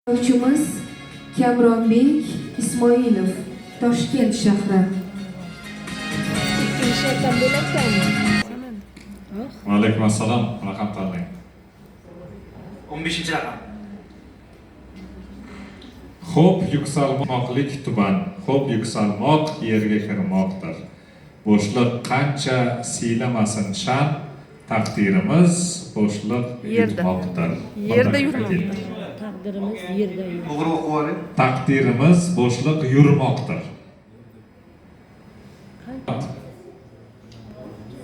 Uchimiz Kamronbek Ismoilov, Toshkent shahri. Va alaykum assalom. Raqam tanlang. 15-raqam. Xo'p, yuksalmoqlik tuban. Xo'p, yuksalmoq yerga kirmoqdir. Bo'shliq qancha siylamasin shan, taqdirimiz bo'shliq yutmoqdir. Yerda yurmoqdir. Taqdirimiz yerda yurmoqdir. To'g'ri o'qib oling. Taqdirimiz bo'shliq yurmoqdir.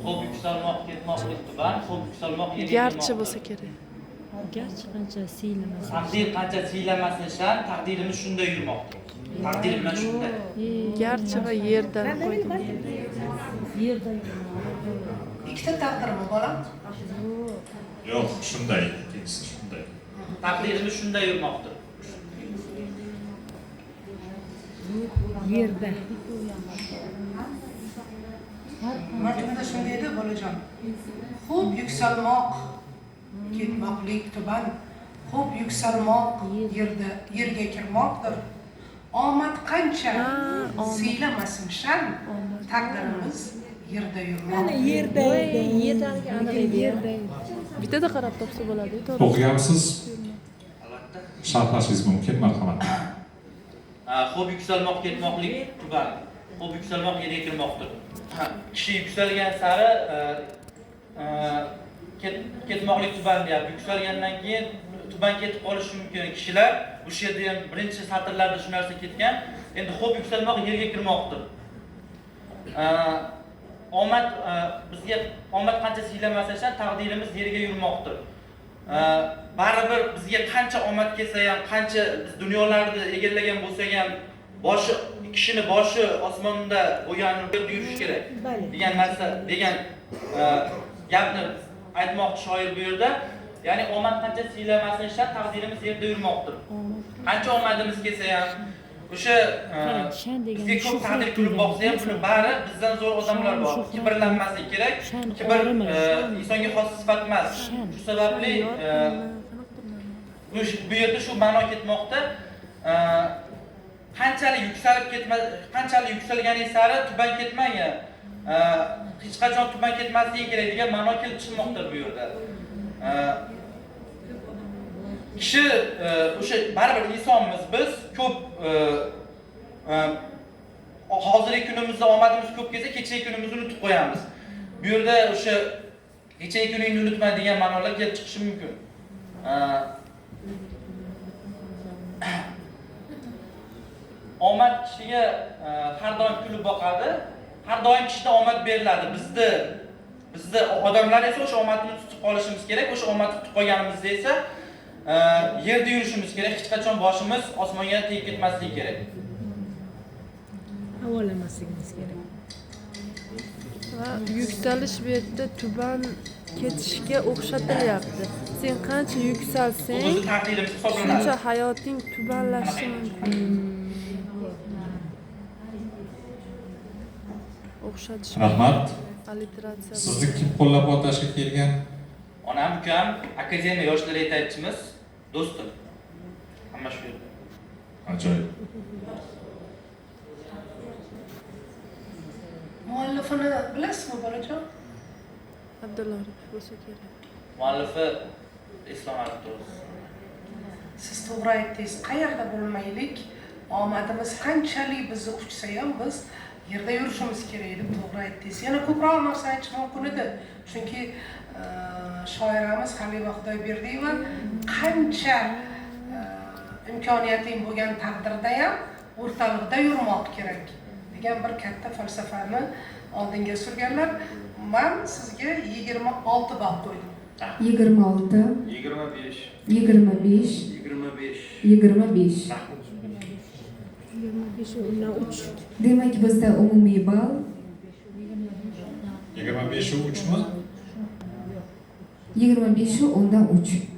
Xo'p yuksalmoq ketmoqlik tuban, xo'p yuksalmoq yerga Garchi kirmoqdir. bo'lsa kerak. Garchi qancha siylamasin. Taqdir qancha siylamasin shan, taqdirimiz shunday yurmoqdir. Taqdir bilan shunday. Garchi va yerdan qo'ydim. Yerda yurmoqdir. Ikkita taqdirmi bolam? Yo'q, shunday. Ikkinchisi shunday. Taqdirimiz shunday yurmoqdir. Yerda. Matnda shunday edi bolajon. Xo'p yuksalmoq, ketmoqlik tuban. Xo'p yuksalmoq yerga kirmoqdir. Omad qancha siylamasin shan, taqdirimiz yerda yurmoqdir. Yerdagi aniq edi. Bittada qarab topsa bo'ladi, to'g'ri. O'qigansiz? Albatta. Sharhlashingiz mumkin, marhamat. Xo'p yuksalmoq ketmoqlik tuban, xo'p yuksalmoq yerga kirmoqdir. Kishi yuksalgan sari ketmoqlik tuban deyapti. Yuksalgandan keyin tuban ketib qolishi mumkin. Kishilar o'sha yerda ham birinchi satrlarda shu narsa ketgan. Endi xo'p yuksalmoq yerga kirmoqdir. Omad bizga omad qancha siylamasin shan, taqdirimiz yerga yurmoqdir. Baribir bizga qancha omad kelsa ham, qancha biz dunyolarni egallagan bo'lsak ham, kishini boshi osmonda bo'lgan yerda yurish kerak degan narsa, degan gapni aytmoqchi shoir bu yerda. Ya'ni omad qancha siylamasin shan, taqdirimiz yerda yurmoqdir. Qancha omadimiz kelsa ham, o'sha bizga ko'p taqdir qilib boqsa ham, buni bari bizdan zo'r odamlar bor. Kibrlanmaslik kerak. Kibr insonga xos sifat emas. Shu sababli bu yerda shu ma'no ketmoqda. Qanchalik yuksalganingiz sari tuban ketmang. Hech qachon tuban ketmasligi kerak degan ma'no kelib chiqmoqdir bu yerda. Kishi o'sha baribir insonmiz biz, ko'p hozirgi kunimizda omadimiz ko'p kelsa, kechagi kunimizni unutib qo'yamiz. Bu yerda o'sha kechagi kuningni unutma degan ma'nolar kelib chiqishi mumkin. Omad kishiga har doim kulib boqadi. Har doim kishida omad beriladi. Bizda odamlar esa o'sha omadni tutib qolishimiz kerak. O'sha omadni tutib qolganimizda esa yerda yurishimiz kerak. Hech qachon boshimiz osmonga tegib ketmasligi kerak. Havolanmasligimiz kerak. Va yuksalish bu yerda tuban ketishga o'xshatilyapti. Sen qancha yuksalsang, O'zi taqdirimiz hisoblanadi. shuncha hayoting tubanlashishi mumkin. O'xshatish. Rahmat. Alliteratsiya. Sizni kim qo'llab-quvvatlashga kelgan? Onam, ukam, akademiya yoshlar yetakchimiz, do'stim. Hamma shu yerda. Ajoyib. Muallifini bilasizmi bolajon? Abdulla Aripov bo'lsa kerak. Muallifi Islom Aripov. Siz to'g'ri aytdingiz. Qayerda bo'lmaylik, omadimiz qanchalik bizni quchsa ham biz yerda yurishimiz kerak deb to'g'ri aytdingiz. Yana ko'proq narsa aytish mumkin edi. Chunki shoiramiz Habiba Xudoyberdiyeva qancha imkoniyating bo'lgan taqdirda ham o'rtalig'ida yurmoq kerak degan bir katta falsafani oldinga surganlar. Men sizga 26 ball qo'ydim. 26, 25. 25, 25. 25. 25 undan 3. Demak bizda umumiy ball 25 u 3 mi? 25 undan 3.